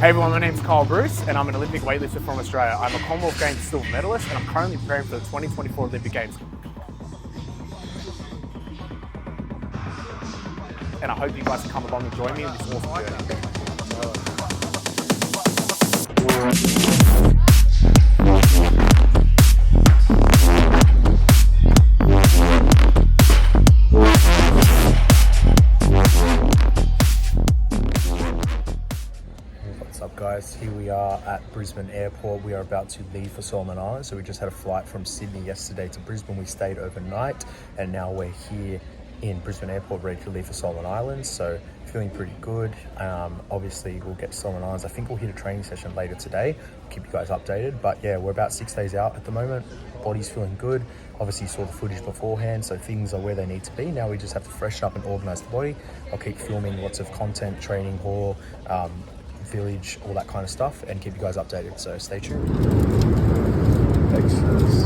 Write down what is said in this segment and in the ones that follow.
Hey everyone, my name's Kyle Bruce and I'm an Olympic weightlifter from Australia. I'm a Commonwealth Games silver medalist and I'm currently preparing for the 2024 Olympic Games. And I hope you guys can come along and join me in this awesome journey. What's up guys, here we are at Brisbane Airport. We are about to leave for Solomon Islands. So we just had a flight from Sydney yesterday to Brisbane. We stayed overnight and now we're here in Brisbane Airport ready to leave for Solomon Islands. So feeling pretty good. Obviously we'll get to Solomon Islands. I think we'll hit a training session later today. I'll keep you guys updated, but yeah, we're about 6 days out at the moment. Body's feeling good. Obviously you saw the footage beforehand, so things are where they need to be. Now we just have to freshen up and organize the body. I'll keep filming lots of content, training, haul, village, all that kind of stuff, and keep you guys updated, so stay tuned. Extras.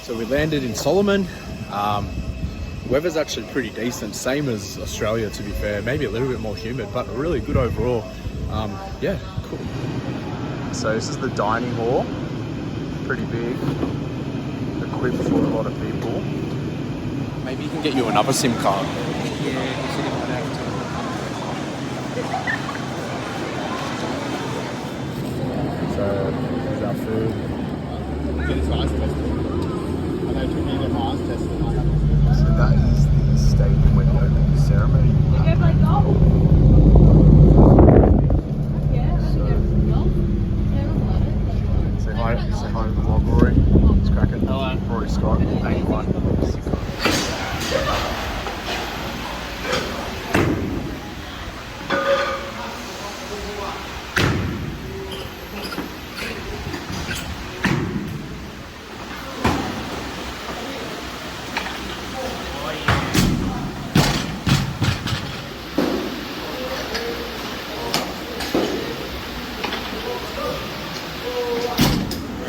So we landed in Solomon. Weather's actually pretty decent, same as Australia to be fair, maybe a little bit more humid, but really good overall. Yeah, cool. So this is the dining hall, pretty big, equipped for a lot of people. Maybe you can get you another SIM card. So here's our food. Get his eyes tested. I know to me the eyes tested. So that is the stadium where the opening ceremony Say hi to the vlog, Rory. It's cracking. Hello. Rory Scott, 81.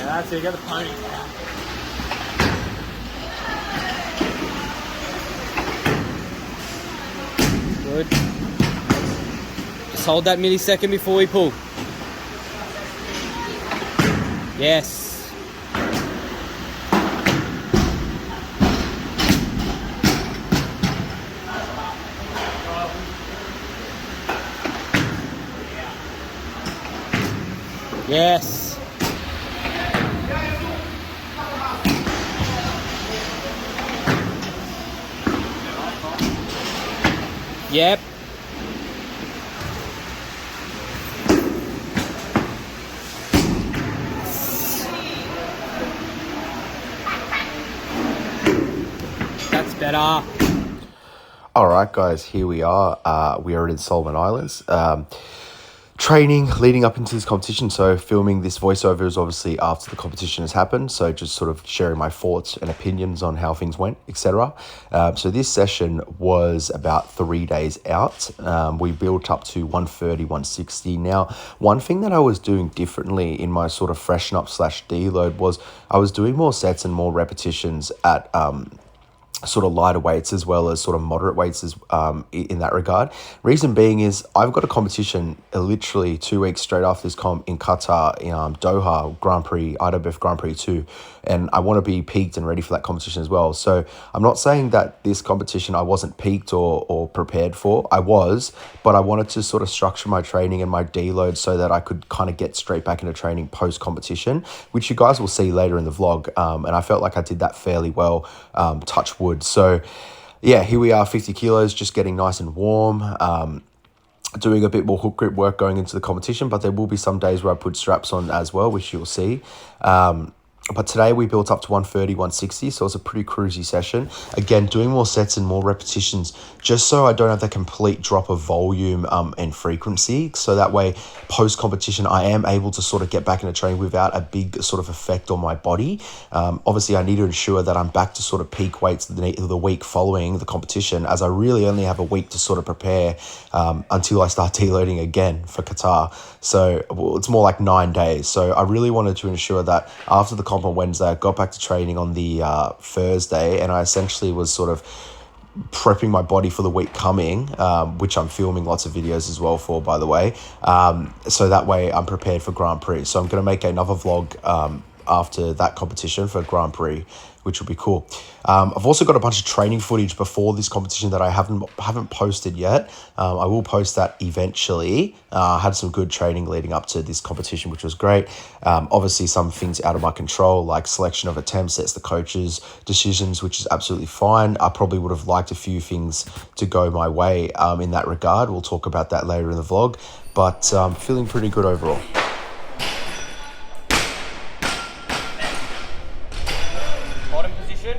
That's it, you got the pony. Good. Just hold that millisecond before we pull. Yes. Yes. Yep. That's better. All right, guys, here we are. We are in Solomon Islands. Training leading up into this competition. So filming this voiceover is obviously after the competition has happened. So just sort of sharing my thoughts and opinions on how things went, etc. So this session was about 3 days out. We built up to 130, 160. Now, one thing that I was doing differently in my sort of freshen up / deload was I was doing more sets and more repetitions at sort of lighter weights as well as sort of moderate weights as in that regard. Reason being is I've got a competition literally 2 weeks straight after this comp in Qatar, in Doha Grand Prix, IWF Grand Prix 2, and I want to be peaked and ready for that competition as well. So I'm not saying that this competition I wasn't peaked or prepared for. I was, but I wanted to sort of structure my training and my deload so that I could kind of get straight back into training post competition, which you guys will see later in the vlog. And I felt like I did that fairly well, touch wood. So yeah, here we are, 50 kilos, just getting nice and warm, doing a bit more hook grip work going into the competition, but there will be some days where I put straps on as well, which you'll see. But today we built up to 130, 160, so it's a pretty cruisy session. Again, doing more sets and more repetitions, just so I don't have that complete drop of volume and frequency. So that way, post-competition, I am able to sort of get back into training without a big sort of effect on my body. Obviously, I need to ensure that I'm back to sort of peak weights the week following the competition, as I really only have a week to sort of prepare until I start deloading again for Qatar. So it's more like 9 days. So I really wanted to ensure that after the comp on Wednesday, I got back to training on the Thursday, and I essentially was sort of prepping my body for the week coming, which I'm filming lots of videos as well for, by the way. So that way I'm prepared for Grand Prix. So I'm going to make another vlog after that competition for Grand Prix, which will be cool. I've also got a bunch of training footage before this competition that I haven't posted yet. I will post that eventually. I had some good training leading up to this competition, which was great. Obviously, some things out of my control, like selection of attempts, that's the coach's decisions, which is absolutely fine. I probably would have liked a few things to go my way in that regard. We'll talk about that later in the vlog, but feeling pretty good overall. Bottom position.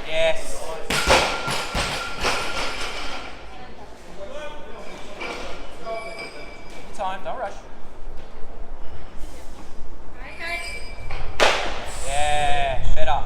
Yes. Time, don't rush. Yeah, better.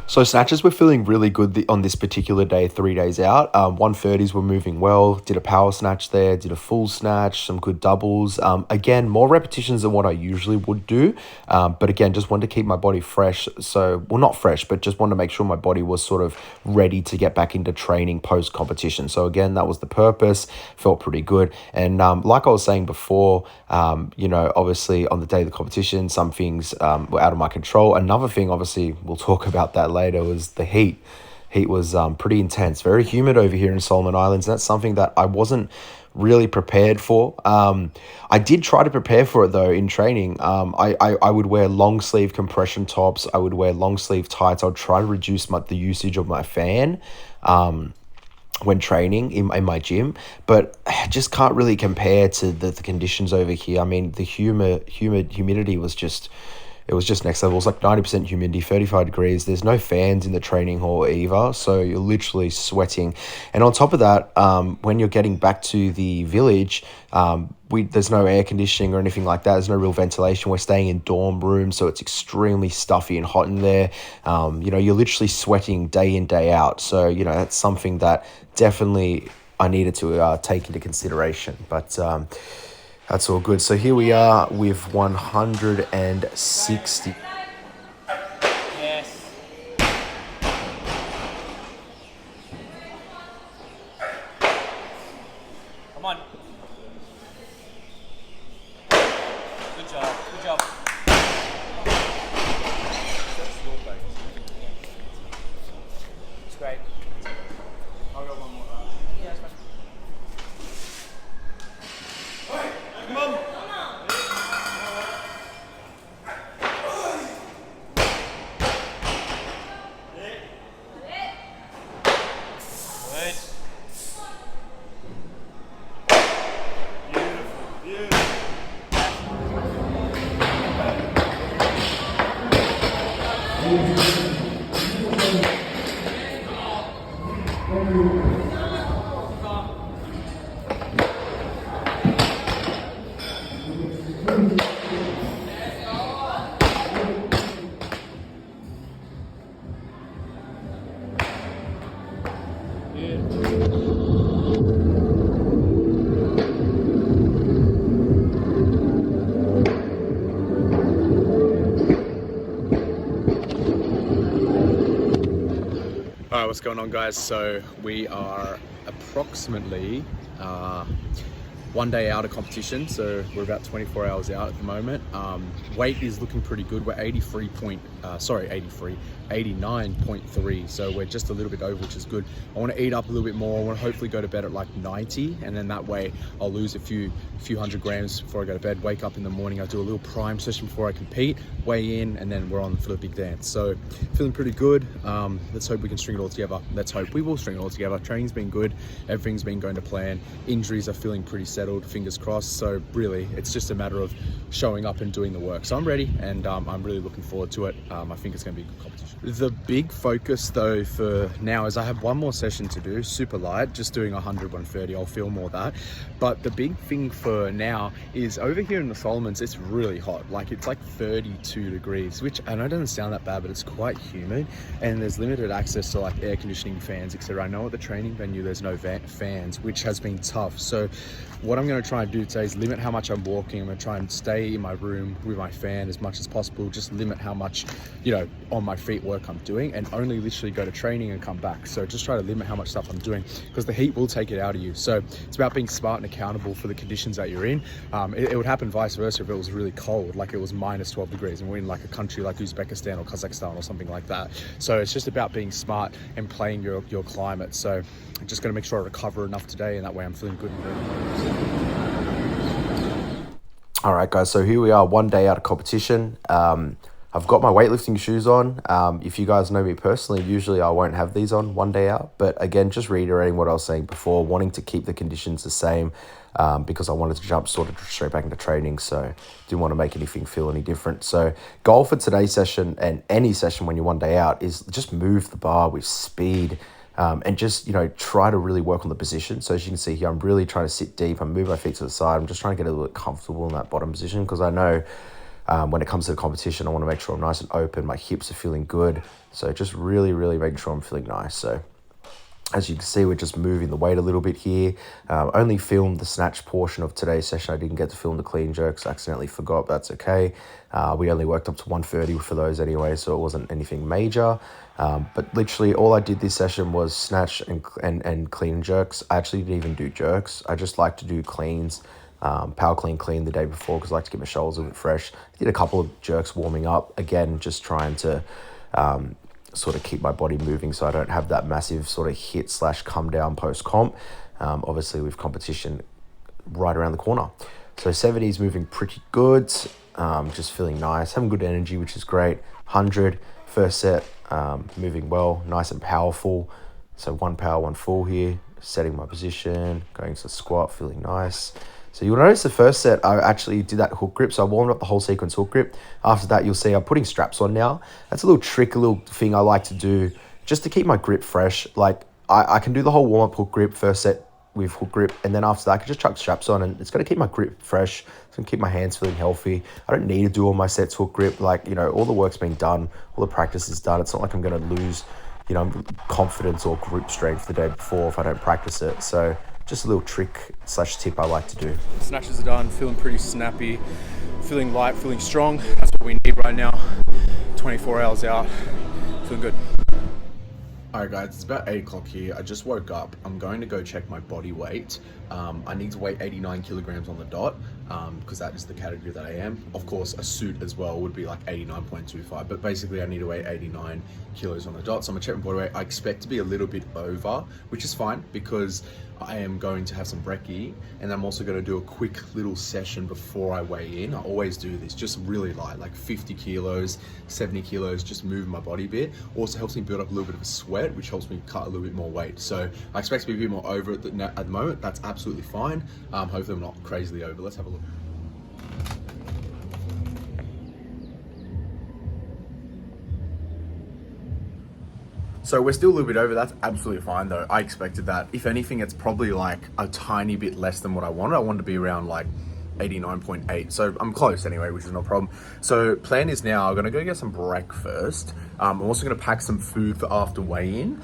So snatches were feeling really good on this particular day, 3 days out. 130s were moving well, did a power snatch there, did a full snatch, some good doubles. Again, more repetitions than what I usually would do. But again, just wanted to keep my body fresh. So, well, not fresh, but just wanted to make sure my body was sort of ready to get back into training post-competition. So again, that was the purpose, felt pretty good. And like I was saying before, obviously on the day of the competition, some things were out of my control. Another thing, obviously, we'll talk about that later, was the heat. Heat was pretty intense, very humid over here in Solomon Islands. And that's something that I wasn't really prepared for. I did try to prepare for it though in training. I would wear long sleeve compression tops. I would wear long sleeve tights. I would try to reduce the usage of my fan when training in my gym, but I just can't really compare to the conditions over here. I mean, the humidity was just, it was just next level. It was like 90% humidity, 35 degrees. There's no fans in the training hall either, so you're literally sweating. And on top of that, when you're getting back to the village, there's no air conditioning or anything like that. There's no real ventilation. We're staying in dorm rooms, so it's extremely stuffy and hot in there. You're literally sweating day in, day out. So, that's something that definitely I needed to take into consideration. But that's all good. So here we are with 160. Yes. Come on. Good job. Good job. It's great. I'll go one more. Yeah, that's fine. Alright, what's going on, guys? So we are approximately 1 day out of competition, so we're about 24 hours out at the moment. Weight is looking pretty good. We're 83, 89.3, so we're just a little bit over, which is good. I want to eat up a little bit more. I want to hopefully go to bed at like 90, and then that way I'll lose a few hundred grams before I go to bed. Wake up in the morning, I do a little prime session before I compete, weigh in, and then we're on for the big dance. So feeling pretty good. Let's hope we can string it all together. Let's hope we will string it all together. Training's been good, everything's been going to plan. Injuries are feeling pretty settled, fingers crossed. So really, it's just a matter of showing up and doing the work. So I'm ready, and I'm really looking forward to it. I think it's going to be a good competition. The big focus though for now is I have one more session to do, super light, just doing 100, 130. I'll film more of that. But the big thing for now is over here in the Solomons, it's really hot. Like it's like 32 degrees, which I know doesn't sound that bad, but it's quite humid, and there's limited access to like air conditioning, fans, etc. I know at the training venue there's no fans, which has been tough. So what I'm going to try and do today is limit how much I'm walking. I'm going to try and stay in my room with my fan as much as possible, just limit how much, you know, on my feet work I'm doing, and only literally go to training and come back. So just try to limit how much stuff I'm doing, because the heat will take it out of you. So it's about being smart and accountable for the conditions that you're in. It would happen vice versa if it was really cold, like it was minus 12 degrees and we're in like a country like Uzbekistan or Kazakhstan or something like that. So it's just about being smart and playing your climate. So I'm just going to make sure I recover enough today, and that way I'm feeling good and ready. All right, guys, so here we are, one day out of competition. I've got my weightlifting shoes on. If you guys know me personally, usually I won't have these on one day out. But again, just reiterating what I was saying before, wanting to keep the conditions the same, because I wanted to jump sort of straight back into training. So didn't want to make anything feel any different. So goal for today's session, and any session when you're one day out, is just move the bar with speed. And just, you know, try to really work on the position. So as you can see here, I'm really trying to sit deep. I'm moving my feet to the side. I'm just trying to get a little bit comfortable in that bottom position, because I know when it comes to the competition, I want to make sure I'm nice and open. My hips are feeling good. So just really, really making sure I'm feeling nice. So as you can see, we're just moving the weight a little bit here. Only filmed the snatch portion of today's session. I didn't get to film the clean jerks. I accidentally forgot. That's okay. We only worked up to 130 for those anyway, so it wasn't anything major. But literally all I did this session was snatch and clean and jerks. I actually didn't even do jerks. I just like to do cleans, power clean the day before, because I like to get my shoulders a bit fresh. I did a couple of jerks warming up. Again, just trying to sort of keep my body moving so I don't have that massive sort of hit / come down post comp. Obviously with competition right around the corner. So 70 is moving pretty good. Just feeling nice, having good energy, which is great. 100, first set, moving well, nice and powerful. So 1 power, 1 full here, setting my position, going to the squat, feeling nice. So you'll notice the first set, I actually did that hook grip. So I warmed up the whole sequence hook grip. After that, you'll see I'm putting straps on now. That's a little trick, a little thing I like to do just to keep my grip fresh. Like I can do the whole warm up hook grip, first set with hook grip. And then after that, I can just chuck straps on, and it's going to keep my grip fresh. It's going to keep my hands feeling healthy. I don't need to do all my sets hook grip. Like, you know, all the work's been done. All the practice is done. It's not like I'm going to lose, you know, confidence or grip strength the day before if I don't practice it. So just a little trick / tip I like to do. Snatches are done, feeling pretty snappy, feeling light, feeling strong. That's what we need right now. 24 hours out, feeling good. Alright guys, it's about 8 o'clock here. I just woke up. I'm going to go check my body weight. I need to weigh 89 kilograms on the dot, because that is the category that I am. Of course, a suit as well would be like 89.25, but basically I need to weigh 89 kilos on the dot. So I'm gonna check my body weight. I expect to be a little bit over, which is fine, because I am going to have some brekkie, and I'm also going to do a quick little session before I weigh in. I always do this, just really light, like 50 kilos, 70 kilos, just moving my body a bit. Also helps me build up a little bit of a sweat, which helps me cut a little bit more weight. So I expect to be a bit more over at the moment. That's absolutely fine. Hopefully I'm not crazily over. Let's have a look. So we're still a little bit over. That's absolutely fine though. I expected that. If anything, it's probably like a tiny bit less than what I wanted. I wanted to be around like 89.8. So I'm close anyway, which is no problem. So plan is now I'm gonna go get some breakfast. I'm also gonna pack some food for after weigh-in.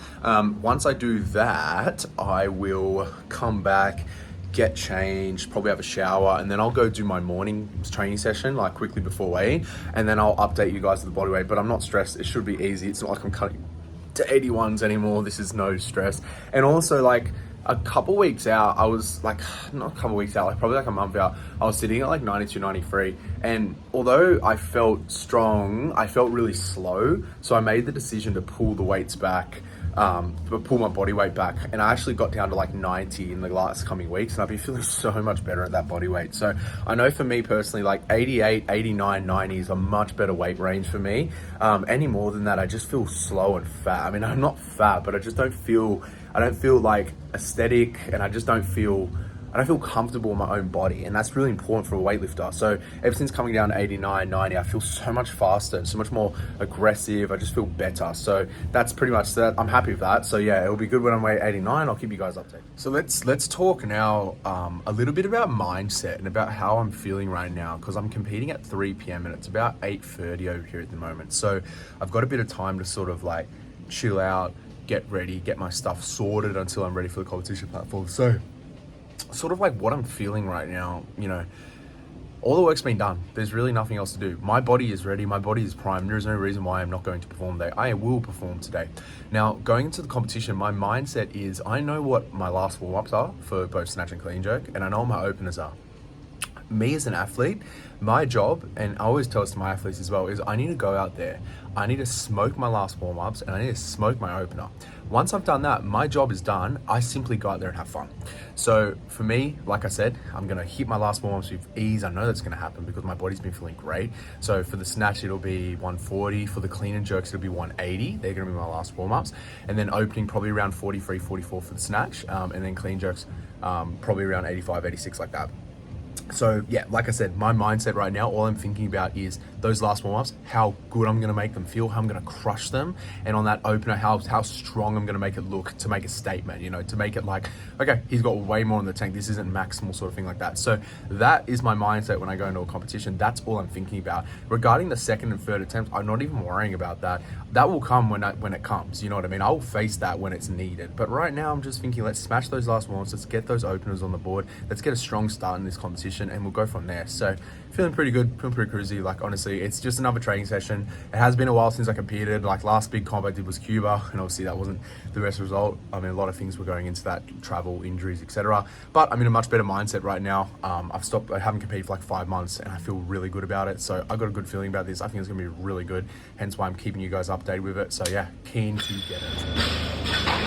Once I do that, I will come back, get changed, probably have a shower, and then I'll go do my morning training session like quickly before weigh-in, and then I'll update you guys with the body weight. But I'm not stressed. It should be easy. It's not like I'm cutting to 81s anymore. This is no stress. And also, like, a couple weeks out, I was like, not a couple weeks out, like probably like a month out, I was sitting at like 92, 93. And although I felt strong, I felt really slow. So I made the decision to pull the weights back, pull my body weight back. And I actually got down to like 90 in the last coming weeks. And I've been feeling so much better at that body weight. So I know for me personally, like 88, 89, 90 is a much better weight range for me. Any more than that, I just feel slow and fat. I mean, I'm not fat, but I don't feel like aesthetic, and I don't feel comfortable in my own body, and that's really important for a weightlifter. So ever since coming down to 89, 90, I feel so much faster and so much more aggressive. I just feel better. So that's pretty much that. I'm happy with that. So yeah, it'll be good when I'm weight 89. I'll keep you guys updated. So let's talk now a little bit about mindset and about how I'm feeling right now, because I'm competing at 3 p.m. and it's about 8:30 over here at the moment. So I've got a bit of time to sort of like chill out, get ready, get my stuff sorted until I'm ready for the competition platform. So sort of like what I'm feeling right now, you know, all the work's been done. There's really nothing else to do. My body is ready. My body is primed. There's no reason why I'm not going to perform today. I will perform today. Now, going into the competition, my mindset is I know what my last warm-ups are for both snatch and clean jerk, and I know what my openers are. Me as an athlete, my job, and I always tell this to my athletes as well, is I need to go out there. I need to smoke my last warm-ups and I need to smoke my opener. Once I've done that, my job is done. I simply go out there and have fun. So for me, like I said, I'm going to hit my last warm-ups with ease. I know that's going to happen because my body's been feeling great. So for the snatch, it'll be 140. For the clean and jerks, it'll be 180. They're going to be my last warm-ups. And then opening probably around 43, 44 for the snatch. And then clean jerks, probably around 85, 86 like that. So yeah, like I said, my mindset right now, all I'm thinking about is those last warm-ups, how good I'm going to make them feel, how I'm going to crush them. And on that opener, how strong I'm going to make it look, to make a statement, you know, to make it like, okay, he's got way more in the tank. This isn't maximal sort of thing like that. So that is my mindset when I go into a competition. That's all I'm thinking about. Regarding the second and third attempts, I'm not even worrying about that. That will come when it comes, you know what I mean? I'll face that when it's needed. But right now I'm just thinking, let's smash those last warm-ups. Let's get those openers on the board. Let's get a strong start in this competition, and we'll go from there. So feeling pretty good, feeling pretty cruisy. Like honestly, it's just another training session. It has been a while since I competed. Like last big comp I did was Cuba, and obviously that wasn't the best result. I mean, a lot of things were going into that, travel, injuries, etc. But I'm in a much better mindset right now. I haven't competed for like 5 months, and I feel really good about it. So I got a good feeling about this. I think it's gonna be really good. Hence why I'm keeping you guys updated with it. So yeah, keen to get it.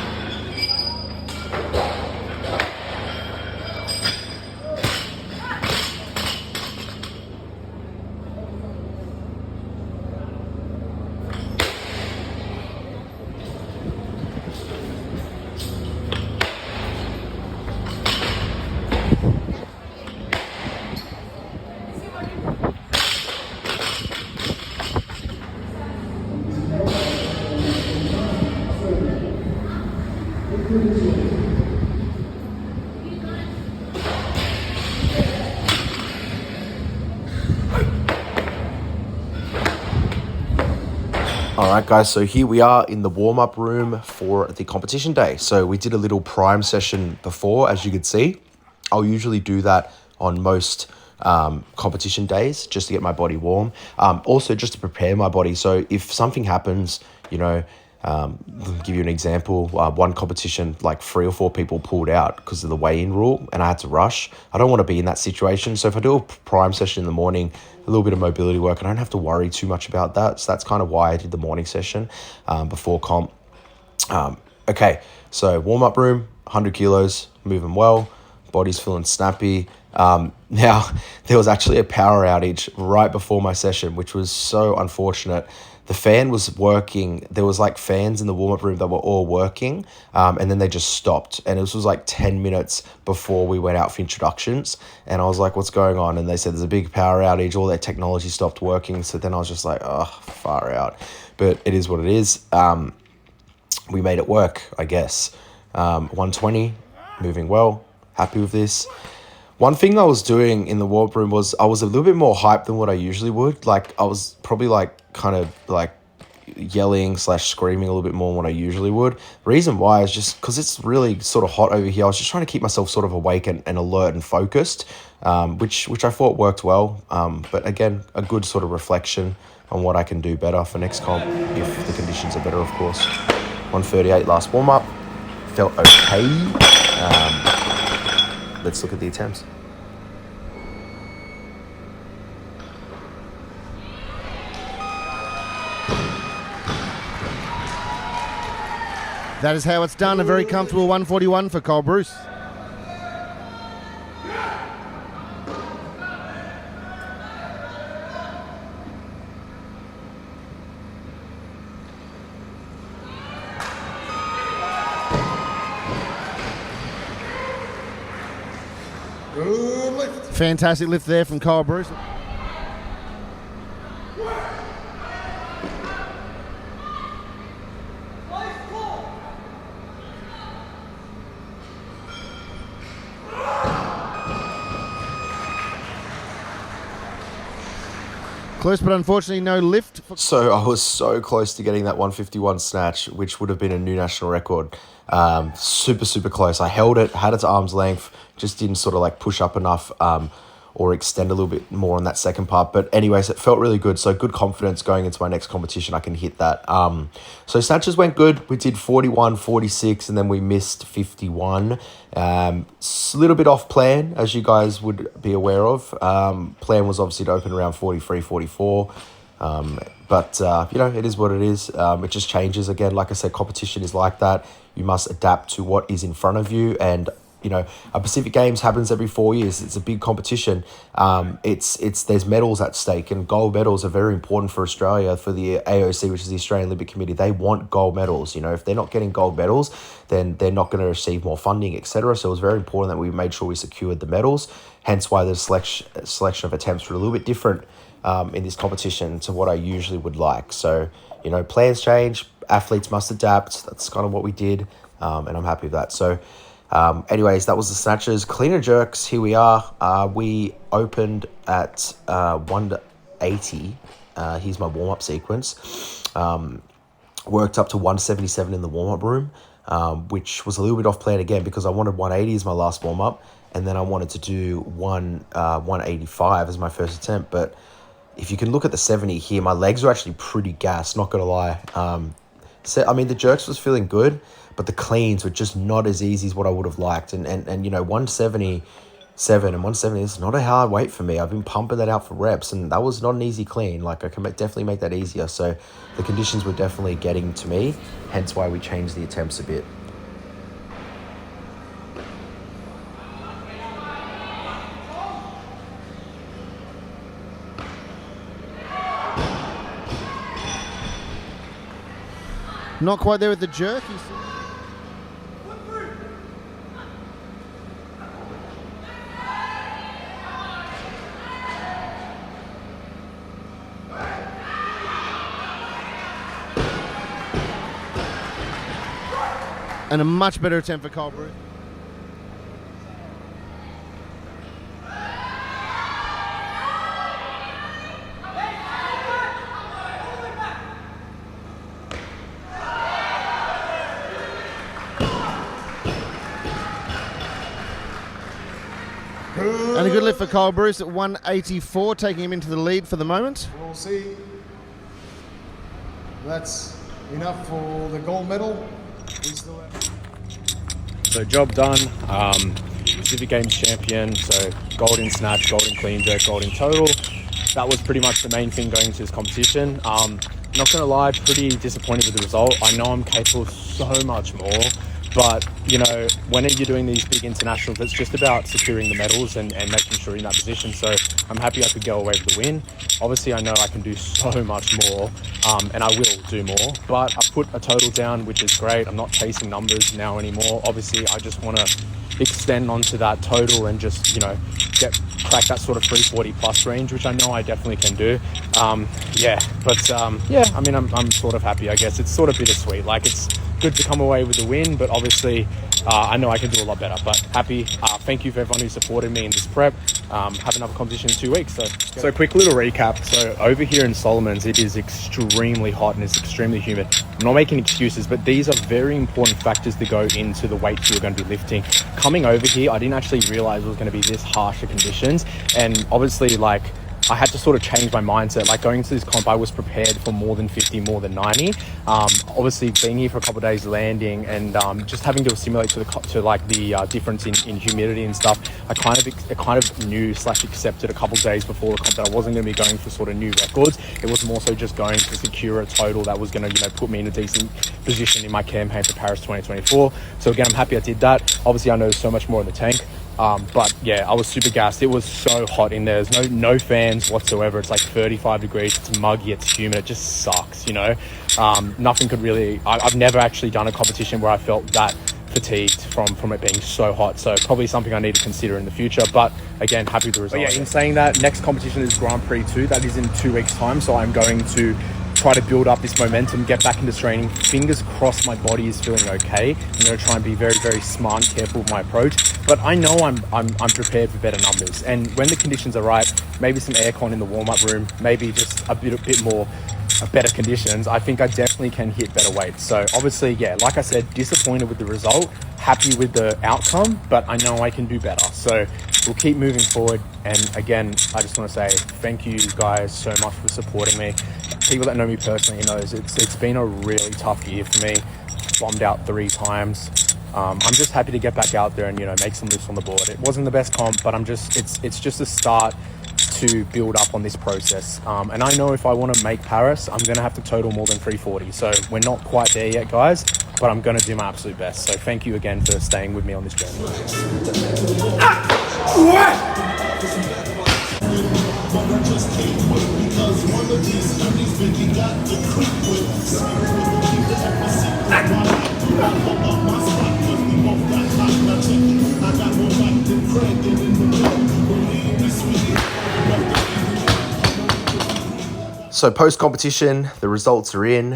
All right, guys, so here we are in the warm-up room for the competition day. So we did a little prime session before, as you could see. I'll usually do that on most competition days just to get my body warm. Also, just to prepare my body. So if something happens, you know, I'll give you an example. One competition, like 3 or 4 people pulled out because of the weigh-in rule, and I had to rush. I don't want to be in that situation. So if I do a prime session in the morning, a little bit of mobility work, I don't have to worry too much about that. So that's kind of why I did the morning session before comp. Okay, so warm-up room, 100 kilos, moving well, body's feeling snappy. Now, there was actually a power outage right before my session, which was so unfortunate. The fan was working. There was like fans in the warm-up room that were all working, and then they just stopped. And this was like 10 minutes before we went out for introductions. And I was like, what's going on? And they said there's a big power outage. All their technology stopped working. So then I was just like, oh, far out. But it is what it is. We made it work, I guess. 120, moving well. Happy with this. One thing I was doing in the warm-up room was I was a little bit more hyped than what I usually would. Like I was probably like kind of like yelling / screaming a little bit more than what I usually would. Reason why is just because it's really sort of hot over here. I was just trying to keep myself sort of awake and alert and focused, which I thought worked well. But again, a good sort of reflection on what I can do better for next comp if the conditions are better, of course. 138 last warm-up. Felt okay. Let's look at the attempts. That is how it's done. A very comfortable 141 for Cole Bruce. Good lift. Fantastic lift there from Cole Bruce. Close, but unfortunately no lift. So I was so close to getting that 151 snatch, which would have been a new national record. Super, super close. I held it, had it to arm's length, just didn't sort of like push up enough or extend a little bit more on that second part. But anyways, it felt really good. So good confidence going into my next competition. I can hit that. So snatches went good. We did 41, 46, and then we missed 51. A little bit off plan, as you guys would be aware of. Plan was obviously to open around 43, 44. But it is what it is. It just changes. Again, like I said, competition is like that. You must adapt to what is in front of you. And a Pacific Games happens every 4 years. It's a big competition. There's medals at stake, and gold medals are very important for Australia, for the AOC, which is the Australian Olympic Committee. They want gold medals. If they're not getting gold medals, then they're not going to receive more funding, etc. So it was very important that we made sure we secured the medals. Hence why the selection of attempts were a little bit different in this competition to what I usually would like. So, plans change. Athletes must adapt. That's kind of what we did, and I'm happy with that. So, anyways, that was the snatches. Clean and jerks, here we are. We opened at 180. Here's my warm-up sequence. Worked up to 177 in the warm-up room, which was a little bit off plan again because I wanted 180 as my last warm-up, and then I wanted to do 185 as my first attempt. But if you can look at the 70 here, my legs are actually pretty gassed, not going to lie. The jerks was feeling good, but the cleans were just not as easy as what I would have liked. And 177 and 170 is not a hard weight for me. I've been pumping that out for reps, and that was not an easy clean. Like, I can definitely make that easier. So the conditions were definitely getting to me, hence why we changed the attempts a bit. Not quite there with the jerk. And a much better attempt for Cole Bruce. And a good lift for Cole Bruce at 184, taking him into the lead for the moment. We'll see. That's enough for the gold medal. We still have... So job done. Pacific Games champion. So gold in snatch, gold in clean jerk, gold in total. That was pretty much the main thing going into this competition. Not gonna lie, pretty disappointed with the result. I know I'm capable of so much more. But, when you're doing these big internationals, it's just about securing the medals and making sure you're in that position. So I'm happy I could go away with the win. Obviously, I know I can do so much more, and I will do more. But I've put a total down, which is great. I'm not chasing numbers now anymore. Obviously, I just want to extend onto that total and just, crack that sort of 340 plus range, which I know I definitely can do. I'm sort of happy, I guess. It's sort of bittersweet. Like, it's good to come away with the win, but obviously I know I can do a lot better. But happy. Thank you for everyone who supported me in this prep. Have another competition in 2 weeks. So quick little recap. So over here in Solomon's, it is extremely hot and it's extremely humid. I'm not making excuses, but these are very important factors that go into the weights you're going to be lifting. Coming over here, I didn't actually realize it was going to be this harsher conditions. And obviously, I had to sort of change my mindset. Like going to this comp, I was prepared for more than 50, more than 90. Obviously being here for a couple of days, landing, and just having to assimilate to the difference in humidity and stuff. I kind of knew / accepted a couple of days before the comp that I wasn't going to be going for sort of new records. It was more so just going to secure a total that was going to put me in a decent position in my campaign for Paris 2024. So again, I'm happy I did that. Obviously I know there's so much more in the tank. But yeah, I was super gassed. It was so hot in there. There's no fans whatsoever. It's like 35 degrees. It's muggy. It's humid. It just sucks, Nothing could really... I've never actually done a competition where I felt that fatigued from it being so hot. So probably something I need to consider in the future. But again, happy with the result. But yeah, in saying that, next competition is Grand Prix 2. That is in 2 weeks' time. So I'm going to try to build up this momentum, get back into training. Fingers crossed my body is feeling okay. I'm going to try and be very, very smart and careful with my approach. But I know I'm prepared for better numbers. And when the conditions are right, maybe some aircon in the warm-up room, maybe just a bit more better conditions, I think I definitely can hit better weights. So obviously, yeah, like I said, disappointed with the result, happy with the outcome, but I know I can do better. So we'll keep moving forward. And again, I just want to say thank you guys so much for supporting me. People that know me personally knows it's been a really tough year for me. Bombed out 3 times. I'm just happy to get back out there and make some lifts on the board. It wasn't the best comp, but it's just a start to build up on this process. And I know if I want to make Paris, I'm going to have to total more than 340. So we're not quite there yet, guys, but I'm going to do my absolute best. So thank you again for staying with me on this journey. So post-competition, the results are in.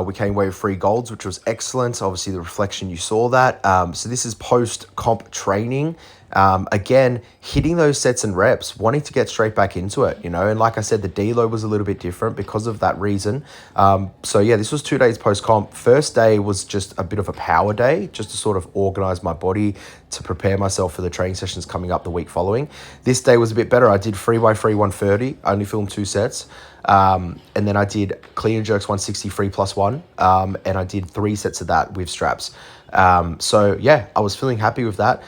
We came away with 3 golds, which was excellent. Obviously, the reflection, you saw that. So this is post-comp training. Again, hitting those sets and reps, wanting to get straight back into it, And like I said, the deload was a little bit different because of that reason. So yeah, this was 2 days post-comp. First day was just a bit of a power day, just to sort of organize my body, to prepare myself for the training sessions coming up the week following. This day was a bit better. I did 3x3 130. I only filmed 2 sets. And then I did clean and jerks 160 free plus 1. And I did 3 sets of that with straps. So yeah, I was feeling happy with that.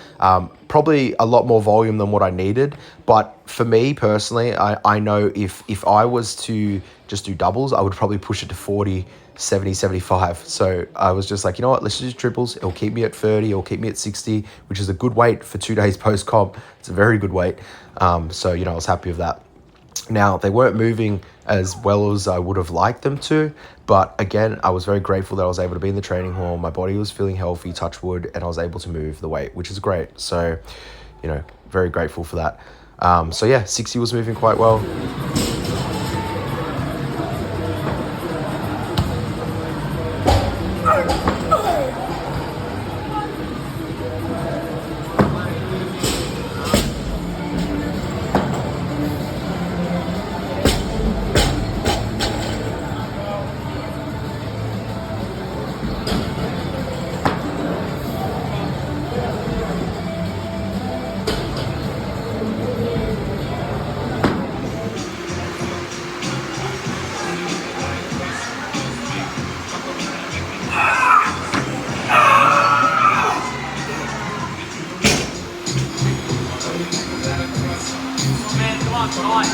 Probably a lot more volume than what I needed. But for me personally, I know if I was to just do doubles, I would probably push it to 40, 70, 75. So I was just like, you know what, let's just do triples. It'll keep me at 30, it'll keep me at 60, which is a good weight for 2 days post-comp. It's a very good weight. So, I was happy with that. Now, they weren't moving as well as I would have liked them to, but again, I was very grateful that I was able to be in the training hall. My body was feeling healthy, touch wood, and I was able to move the weight, which is great. So, very grateful for that. So yeah, 60 was moving quite well. Man, come on,